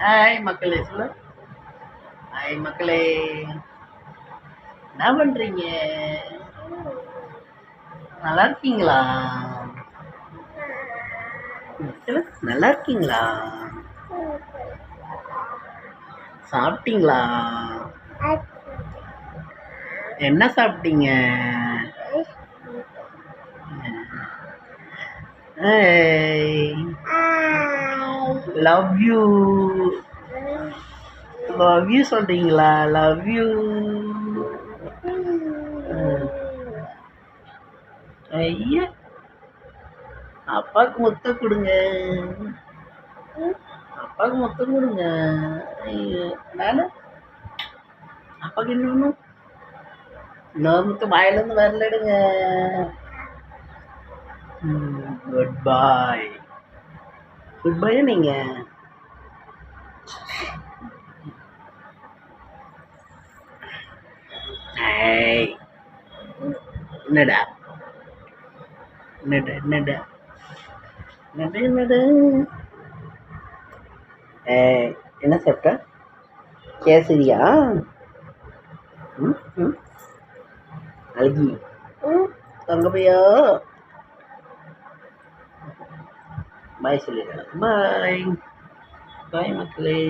Hi மக்களே சொல்லு. Hi மக்களே, என்ன பண்றீங்க? நல்லா இருக்கீங்களா? சொல்லு, நல்லா இருக்கீங்களா? சாப்பிட்டீங்களா? என்ன சாப்பிட்டீங்க? Love you. லவ் யூ சொல்றீங்களா? Love you. ஐயா, அப்பாவுக்கு முத்தம் கொடுங்க. அப்பாவுக்கு முத்தம் கொடுங்க. ஐயோ, நானு அப்பாவுக்கு இன்னும் இன்னொரு முத்தம் வாயிலிருந்து வரலடுங்க. குட் பாய். குட் பாய் நீங்க. ஏய், என்னடா என்னடா என்னடா என்னடா என்னடா? ஏய், என்ன சாப்பிட்ட? கேசரியா? ம் ம் அழகி தங்க பையா. பாய் சொல்லிடுறேன். பாய் பாய் மக்களே.